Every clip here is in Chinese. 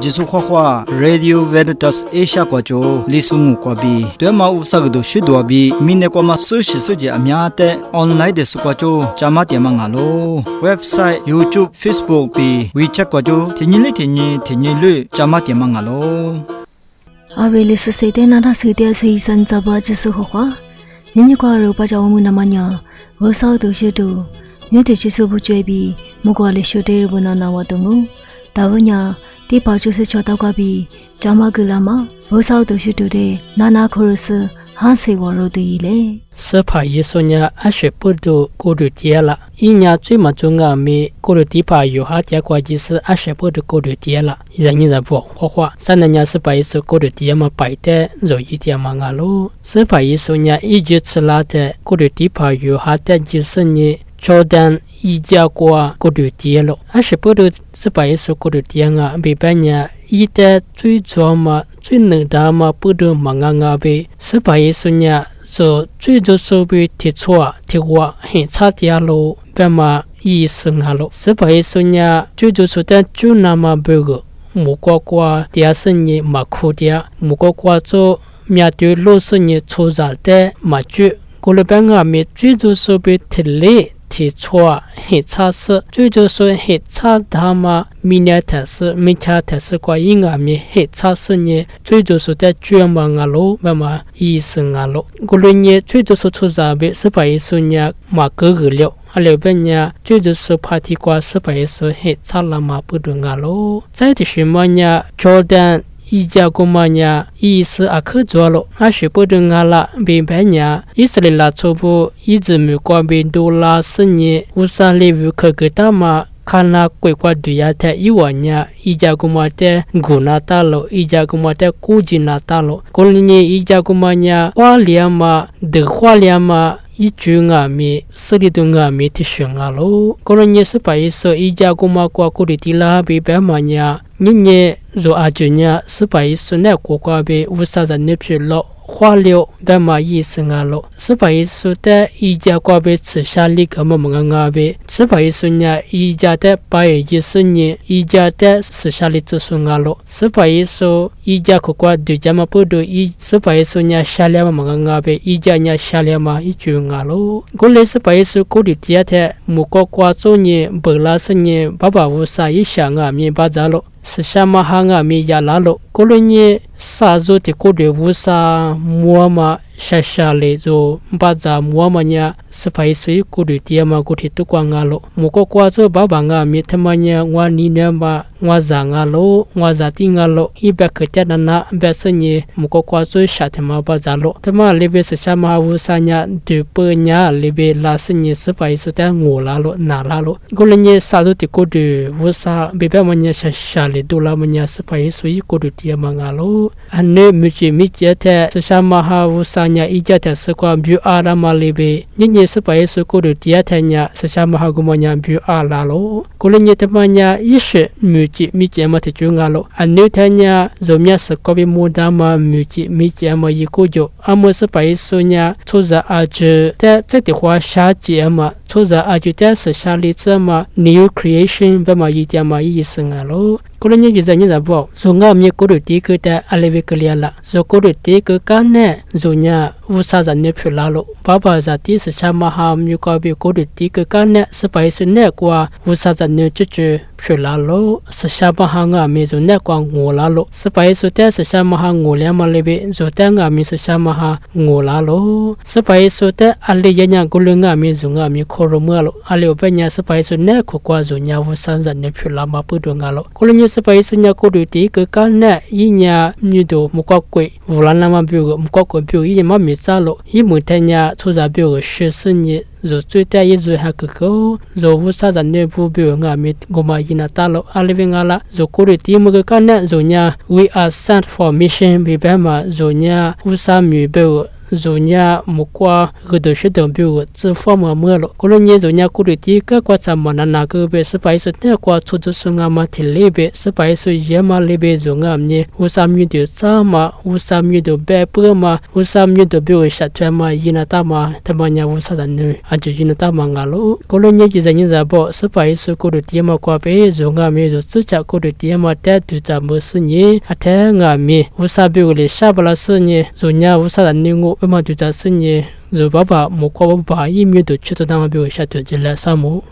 จิสุขว่า Radio Veritas Asia กว่าโจลิสุงูกว่าบีตัวมาอุสักดูชุดตัวบีมีเนกว่ามาสุชิสุจิอามีอาเตออนไลน์เดสุกว่าโจจามาเตียมังาโลเว็บไซต์ YouTube Facebook บี WeChat กว่าโจที่นี่ลุจามาเตียมังาโลอาเวลิสเซเตนาราสิเตซีซันซาบาจิสุขว่านิจิกว่ารูปะจาวมุนามันยาวะซาวดูชุดดูမြေတချစ်စုဘူးကျွဲပြီးမကွာလေးရှုတဲ့ဘုနာနာဝတ်တုံကိုတာဝညာတိပါချစ်ချောတော့ကပြီးဂျာမဂလာမှာဘောဆောက်သူရှိတူတဲ့နာနာခိုရစဟာစေဝရတူကြီးလေစဖာယေဆိုညာအရှိပုဒ်ကိုရတီလာအင်းညာကျွေးမကျုံကမေကိုရတီပါယောဟာကြကွာကြီးစအရှိပုဒ်ကိုရတီလာရင်းရဘောခွာစနညာစပိုင်စကိုရတီမပိုက်တဲ့ဇိုရီတီမငါလိုစဖာယေဆိုညာအီဂျစ်စလာတဲ့ကိုရတီပါယောဟာတဲ့ကြီးစညJordan Ijaqua Kodutielo Ashipodo Spaiso Kodutianga Bibanya Ita Tui Zoma Tui Nudama Pudu Manganga Be Spaisonya So Tui Josobi Tichua Tiwa Hitsatialo Bema Isungalo Spaisonya Tui Josuta Junama Burgo Mukokwa Tiasenye Makudia Mukokwa Zo Miatu Losenye Chozalte Machu Kolobanga Me Tui Josobi Tile提错黑差事，最就是黑差他妈明年才是明天才是过应该没黑差事呢，最就是在卷嘛啊喽，妈妈医生啊喽，过了呢最就是出啥呗，是把医生呢嘛哥哥了，啊了边呢最就是怕提过是把医生黑差了嘛不懂啊喽，再的什么呢 Jordan。伊家古玛呀，伊是阿克做了，阿是不等阿拉别白呀，以色列拉初步一直没关闭多拉十年，乌萨利乌克格达嘛。看那规划对呀，他以往呀，一家古玛的古纳达罗，一家古玛的古吉纳达罗，过年一家古玛呀，花莲嘛，的花莲嘛。一句啊咪，十里多啊咪提醒啊喽。个人也是把一说一家姑妈过过的地啦，比白嘛呀，你若阿舅呀，是把一说那过过比无啥子那批了。花了白马医生啊喽，是把一说的一家过被吃下里个么么个呗，是把一说呀一家的八月20年，一家的吃下里子孙啊喽，是把一说一家可过对家嘛不对，一是把一说呀下了么个呗，一家呀下了嘛一句啊喽，过来是把一说过的家的，木过过做呢，不拉是呢，爸爸无啥一想啊，面巴扎喽。是什么行啊？没呀拉喽，过了呢，啥子的过的无啥摸嘛，下来就把这摸嘛呢，是排水过的地嘛，过的都光啊喽，木过过做爸爸啊，没他妈呢，我你呢嘛，我长啊喽，我咋定啊喽，一百克的那百是呢，木过过做下他妈把这喽，他妈里边是什么无啥呢？对不呢？里边拉是呢是排水的我拉喽，哪拉喽？过了呢，啥子的过的无啥，别别嘛呢下来。多拉么呀是排水过的地嘛啊喽，安内米姐的是什么哈乌啥呀？一家的是光比阿拉嘛里边，你是排水过的地的呀是什么哈个么呀比阿拉喽？过了你的么呀一是米姐嘛的就啊喽，安内的呀怎么是个别木的嘛米姐嘛一个就，阿么是排水呀，出在阿姐的这的话下节嘛，出在阿姐的是下里子嘛 ，new creation 不嘛一点嘛意思啊喽。过了你在包，所以我过了第一个的阿拉维克利亚啦，所以过了第一个干呢，所以乌萨在那边拉喽，爸爸在第是什么哈？我过比过了第一个干呢，是白是那个乌萨在那就去拉喽，是什么哈？我没就那个我拉喽，是白是的是什么哈？我俩嘛那边就的我没是什么哈？我拉喽，是白是的阿里人家过了我没就我没考了么喽，阿里边人是白是那个过就人乌萨在那边拉嘛不懂我喽，过了你。是白说过的第一个干呢，一年你都木瓜贵，无论那么比个木瓜贵比一年没咋了，一每天呀出在比个14年。rồi最大一最还个个，rồi无啥子内部比如我们我们伊那大了，阿里边阿拉，rồi过的题目个干呢，rồi呢 ，we are sent for mission， 比白嘛，rồi呢无啥米比如 dù nhà một qua người đầu sẽ đồng biểu từ phong mà mưa lộ có lần dù nhà cô được tí các qua chạm mà nana cứ về sự phải sự theo qua chút chút sung mà thì lê về sự phải sự dễ mà lê về dù ngam nhé usam như điều sa mà usam như điều bé bữa mà usam như điều biểu sát cho mà yina ta mà tham gia nhà usam đàn nữ anh chỉ yina ta mà ngã lộ có lần như chỉ như giả bộ sự phải sự cô được tí mà qua về dù ngam nhé dù sự chả cô được tí mà té từ chạm mưa sự nhé à thế ngam nhé usam biểu lê sa bala sự nhé dù nhà usam đàn nữ ngủ mà từ chả sự nhé dù bà một qua bà im như được chút nào biểu sát từ chỉ là sao mũ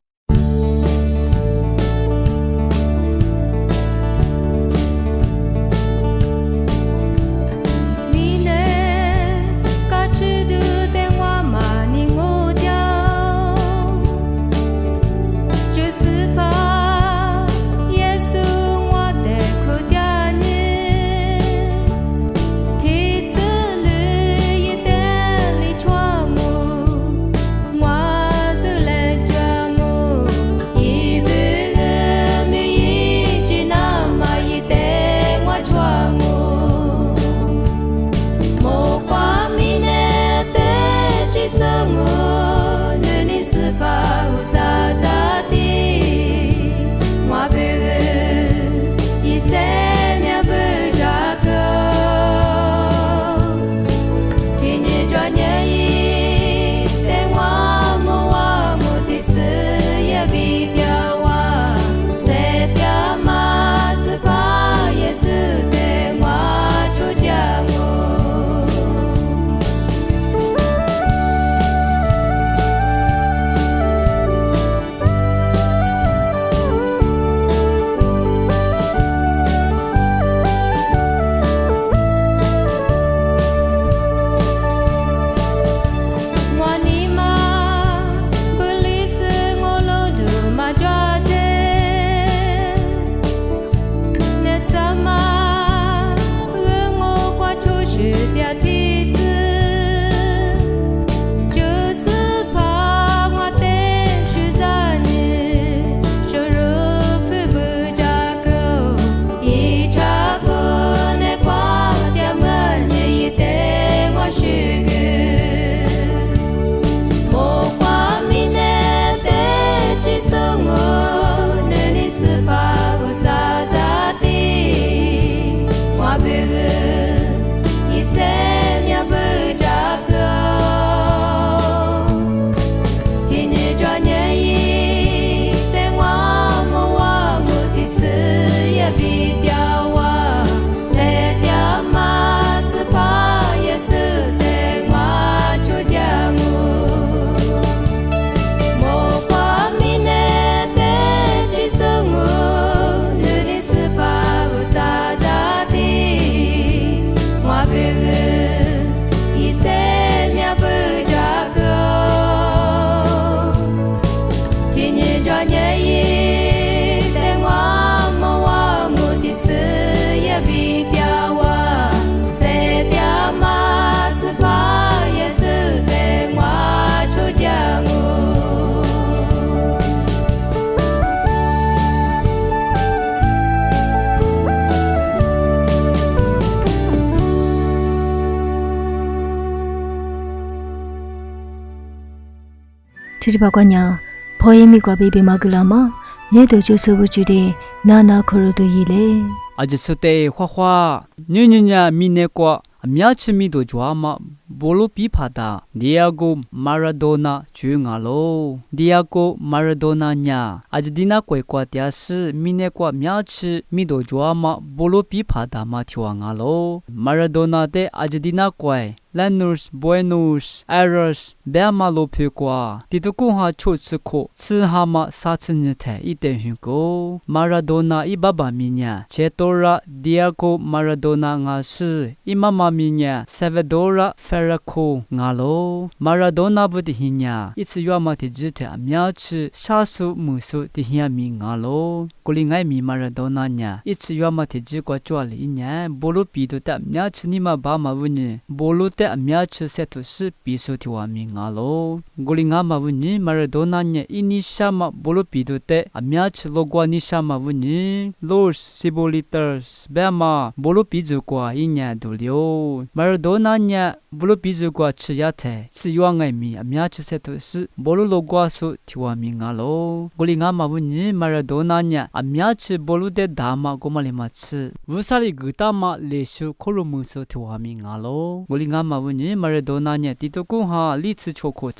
Chiri ba kwa nya phoye mi kwa bebe magula ma ne do chu su bu chu de na na khoro do yi le 아지스테 화화 뉴뉴냐 미네과 미아츠미도 좋아마 볼로 비파다 디아고 마라도나 주응알로 디아고 마라도나냐 아지디나 꿰과 디아스 미네과 미아츠 미도 좋아마 볼로 비파다 마티왕알로 마라도나데 아지디나 꿰 Lanus Buenos Aires Bermalo Pekwa Titukuha Chotsiko Tsihama Satsinite Itenhuko Maradona Ibaba Minya Chetora Diago Maradona Ngasi Imama Minya Salvador Ferraco Ngalo Maradona Budihinya Itsyamati Jite Amyachi Shasu Musu Dihiami Ngalo Kulingai Mi Maradona Nya Itsyamati Jikwa Chwali Nya Bolu Pido Ta Myachi Nima Bama Wuni Bolu Amyachi setu si piso tiwa mi ngalo gulinga mawuni Maradona nya inishama bolo pido te amyachi logwa nishama wuni Los Siboliters bema bolo pizo kwa inya dolio Maradona nya 不如比如过吃呀菜，吃yuan爱米，面吃菜头是，不如路过说提瓦米啊喽。我哩俺妈问你，马尔多纳呢？面吃不如的大嘛，我嘛哩嘛吃。为啥哩个大嘛？历史可罗姆说提瓦米啊喽。我哩俺妈问你，马尔多纳呢？地头公哈，你吃巧克力，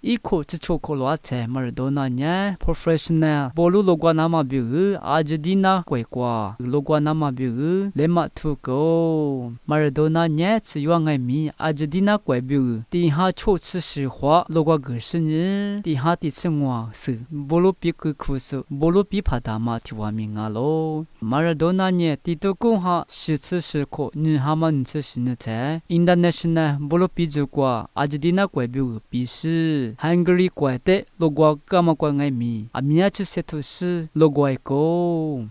一口吃巧克力菜，马尔多纳呢 ？professional， 不如路过那嘛比如，阿吉蒂娜贵瓜，路过那嘛比如，雷马图狗，马尔多纳呢？吃yuan爱米，阿吉蒂娜贵比如，地下错吃实话，路过个是呢，地下地吃我是，不如比个苦手，不如比帕达嘛提瓦米啊喽。马尔多纳呢？地头公哈，是吃实可，你哈嘛你吃是呢菜 ，international 不如比如过，阿吉蒂娜贵比如比是。Hungary 怪的，路过干嘛怪爱米？米吃些头是路过一个，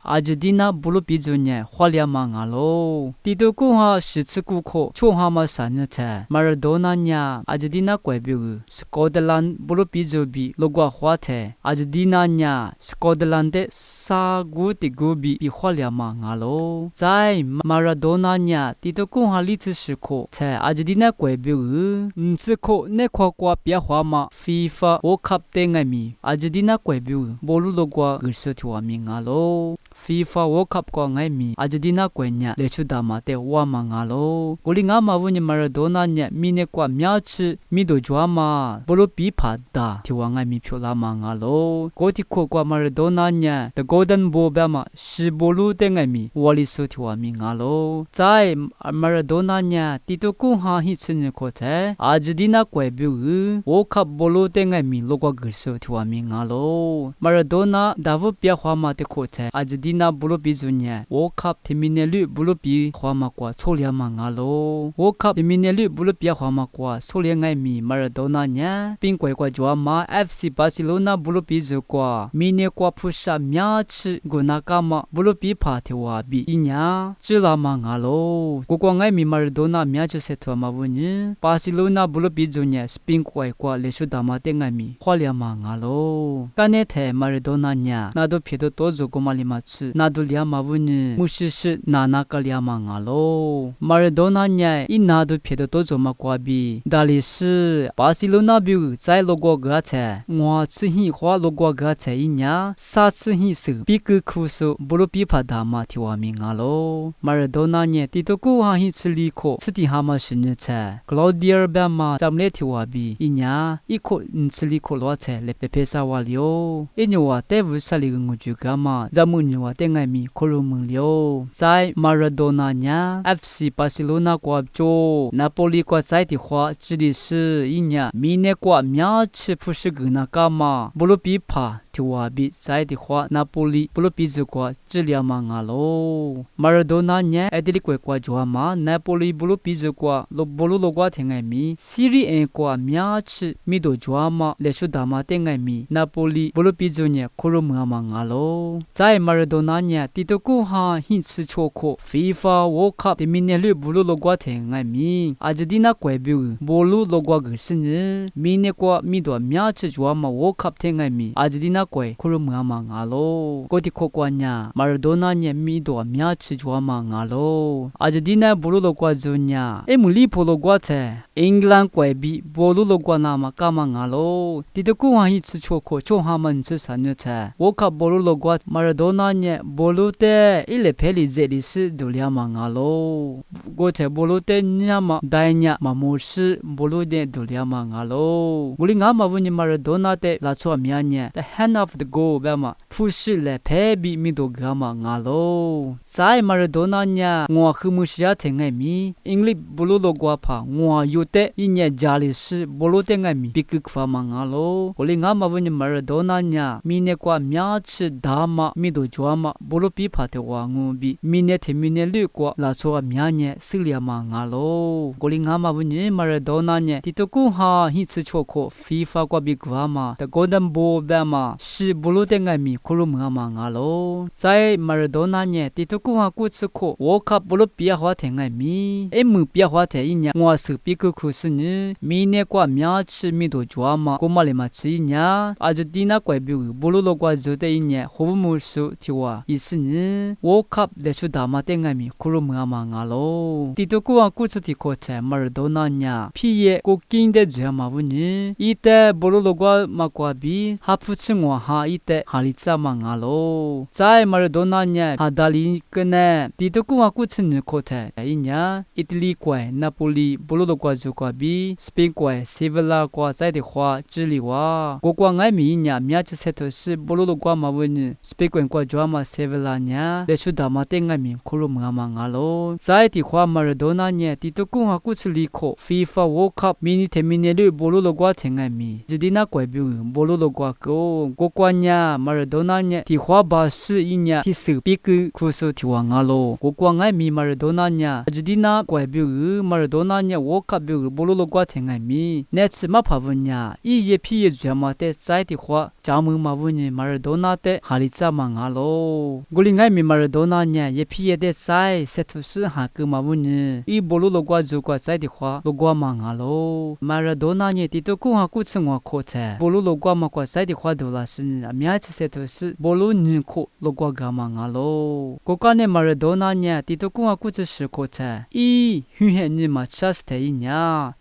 阿吉蒂娜不如比如呢，花两万啊喽。地头公哈是吃顾客，从哈嘛三日菜。马尔多纳呢，阿吉蒂娜怪比如，斯科特兰不如比如比路过花菜。阿吉蒂娜呢，斯科特兰的沙古的古比比花两万啊喽。在马尔多纳呢，地头公哈里吃时刻，菜阿吉蒂娜怪比如，吃可那块瓜变化嘛。FIFA World Cup 的爱米，阿吉蒂娜怪比如，不如路过个手提瓦米啊喽。FIFA World Cup 过爱米，阿吉蒂娜怪呢，来出大马的瓦嘛啊喽。我哩俺妈问你马尔多纳呢，米那挂苗吃米都抓嘛，不如比帕达提瓦爱米漂亮嘛啊喽。过去过过马尔多纳呢，The Golden Ball 吧嘛，是不如的爱米，我哩手提瓦米啊喽。在马尔多纳呢，地头公哈一次呢过菜，阿吉蒂娜怪比如，World Cup 不如的爱米，路过个手提瓦米啊喽。马尔多纳大夫变化嘛的过菜，阿吉蒂娜不如比如呢，World Cup 提名的率不如比化嘛过错两嘛啊喽。World Cup 提名的率不如变化嘛过错两爱米，马尔多纳呢，并怪怪抓嘛 FC 巴塞罗那不如比如过，米呢过扑杀苗吃个那干嘛不如比帕提瓦比一年，知啦嘛啊喽。个个爱米马尔多纳苗吃些头嘛问你，巴塞罗那不如比如呢，并怪怪历史大嘛的爱米，花两嘛啊喽。干那台马尔多纳呢，那都撇得多做个嘛里嘛吃，那都两嘛问你，不是是那个两嘛啊喽。马尔多纳呢，一那都撇得多做嘛瓜比，大理是巴塞罗那比在路过个菜，我吃hin花路过个菜一年，啥吃hin是比个苦手，不如比帕达嘛提瓦米啊喽。马尔多纳呢，地头古哈hin吃里口，吃地哈嘛是呢菜，Claudia 边嘛咱们来提瓦比一年一口吃里口罗菜来配啥瓦了，一年话带不啥里个我就干嘛，咱们年话带爱米可罗门了，在马尔多纳呢 FC 巴塞罗那过做，拿破里过在的话，这里是一年米内过苗吃不是个那干嘛，不如比帕。提瓦比在的话，拿破里不如比这个质量嘛啊喽。马尔多纳呢，爱的里怪怪抓嘛，拿破里不如比这个，不如路过听爱米，西里爱过苗吃米都抓嘛，来说大嘛听爱米，拿破里不如比这呢，可罗嘛嘛啊喽。在马尔多纳呢，地头古哈hin吃巧克 FIFA World Cup 的明年里不如路过听爱米，阿吉蒂娜怪比不如路过个是呢，明年过米多苗吃抓嘛 World Cup 听爱米，阿吉蒂娜怪可罗嘛嘛啊喽。过去过过呢，马尔多纳呢米多苗吃抓嘛啊喽，阿吉蒂娜不如路过做呢，哎木里普路过菜，英格兰怪比不如路过那嘛干嘛啊喽，地头古哈hin吃巧克，从哈嘛吃啥呢菜，World Cup不如路过马尔多纳呢不如的，一来陪里这里是都两嘛啊喽，过菜不如的呢嘛大呢嘛没事不如的都两嘛啊喽，我哩俺嘛问你马尔多纳的拉错面呢 ，the hand of the goal 吧嘛，不是来陪比米都干嘛啊喽，在马尔多纳呢，我和木西亚听爱米，因为不如路过怕，我有的一年家里是不如的爱米，比个发嘛啊喽，我哩俺嘛问你马尔多纳呢，米呢过苗吃大嘛，米都抓嘛，不如比怕的话我比，米呢听米呢绿过，拉错面呢是两嘛啊喽，我哩俺嘛问你马尔多纳呢，地头古哈hin吃巧克，FIFA 过比个嘛，的 Golden Ball 吧嘛，是不鲁的爱米库鲁姆阿玛阿喽，在马尔多纳年地图库哈库茨库，我卡不鲁比亚华田爱米，姆比亚华田一年我是比克库斯呢，米年qua苗吃米多抓嘛，过马里马吃一年，阿就地那怪比如不鲁罗qua做的一年，好木数提话意思呢，我卡的出大马的爱米库鲁姆阿玛阿喽，地图库哈库茨提库在马尔多纳年，皮耶国经的做嘛不呢，一代不鲁罗qua嘛qua比，哈普吃我哈一代哈里扎嘛阿喽，在马尔多纳年哈达里个呢，地图库哈库茨呢库在一年，意大利过拿破里不鲁罗qua做qua比，斯佩过西维拉qua在的话智利话，国qua爱米一年苗子塞头是不鲁罗qua嘛不呢，斯佩过qua做嘛西维拉年，来出大马的爱米库鲁姆阿玛阿喽，在的话马尔多纳年地图库哈库茨里口 FIFA World Cup mini termine lu 不鲁罗qua田爱米，jadi na过比不鲁罗qua ko，国qua年马尔多纳年的话巴士一年的是比个库苏提话阿喽，国qua爱米马尔多纳年jadi na过比马尔多纳年我卡比不鲁罗qua田爱米，那次嘛帕文呀，一夜皮夜做嘛的在的话，咱们嘛文呢马尔多纳的哈里扎嘛阿喽，我哩爱米马尔多纳年夜皮夜的在，塞图斯哈个嘛文呢，一不鲁罗qua做qua在的话，罗qua嘛阿喽，马尔多纳年地图库哈库茨我考察，不鲁罗qua嘛qua在的话多啦是呢，苗子塞图斯不鲁尼库罗qua噶嘛阿喽，国家呢马尔多纳年地图库哈库茨是考察，一远远呢嘛查斯特一年，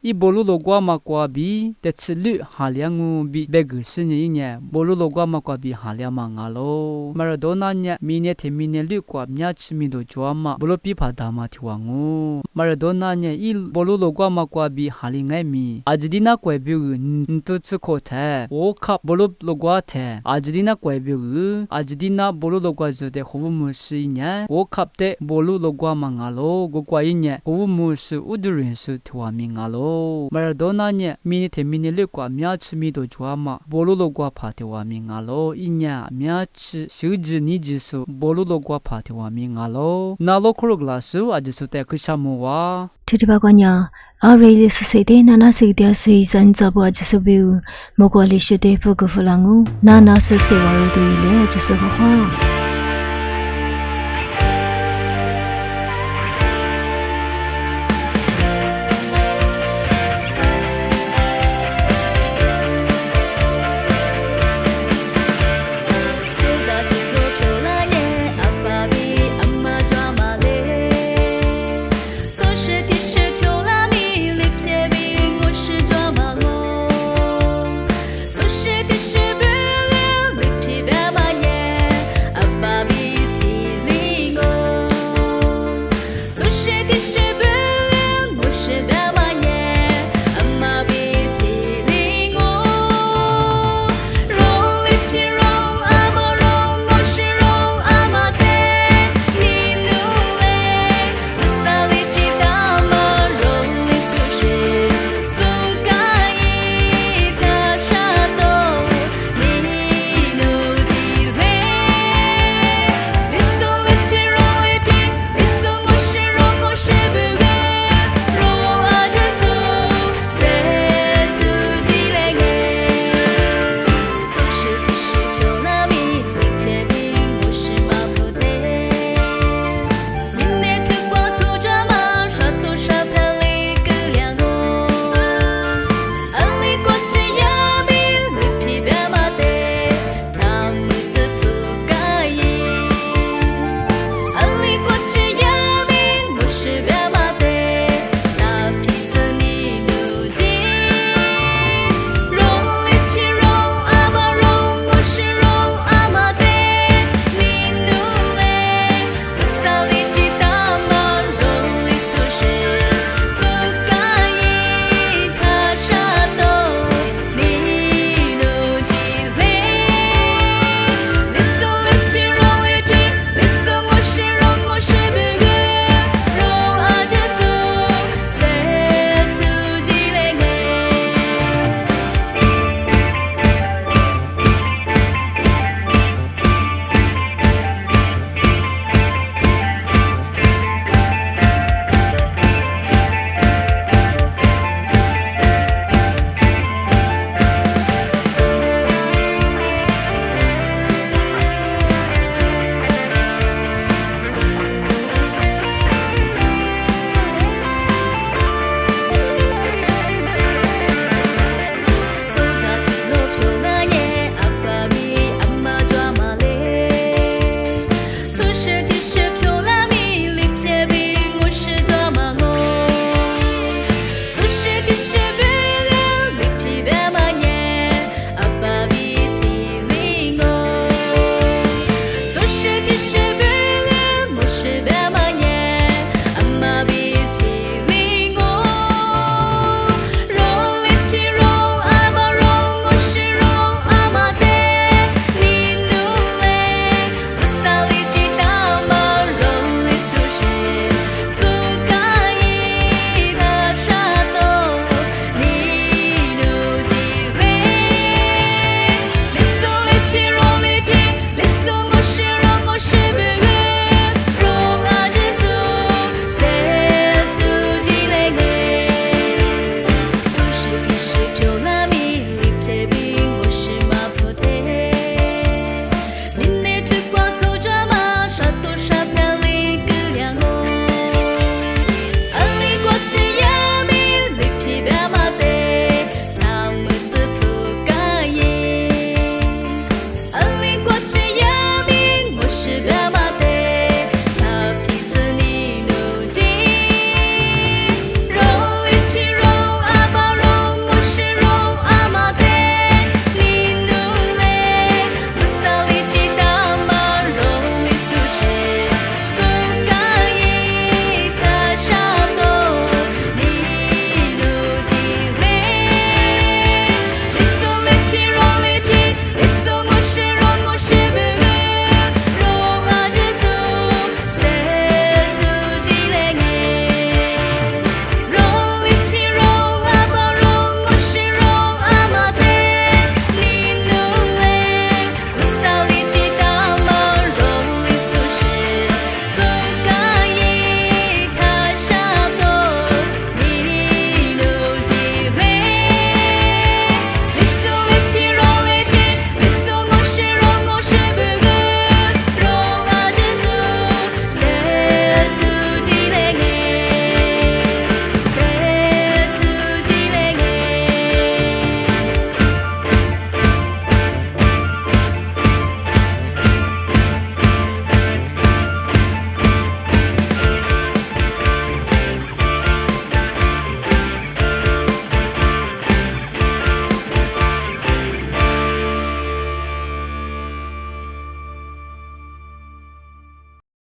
一不鲁罗qua嘛qua比，的次率哈两五比别个是呢一年，不鲁罗qua嘛qua比哈两嘛阿喽，马尔多纳年明年天明年率qua苗子米多抓嘛，不鲁比帕达嘛提王哦，马尔多纳年一不鲁罗qua嘛qua比哈里爱米，阿吉迪那怪比个都吃口台，我卡不鲁罗qua台，阿吉迪那怪比个，阿吉迪那不鲁罗qua做的好木是一年，我卡的不鲁罗qua嘛阿喽，我qua一年好木是乌杜人是提话名阿喽，马尔多纳年明年天明年六qua苗吃米多抓嘛，不鲁罗qua帕提话名阿喽，一年苗吃手指你只数不鲁罗qua帕提话名阿喽，那罗克罗格拉数阿就是在克什么哇？这里巴关呀，阿瑞里是谁的？那是的是真在不就是比莫过里学的不够弗朗哦，那是谁玩的对了就是个话。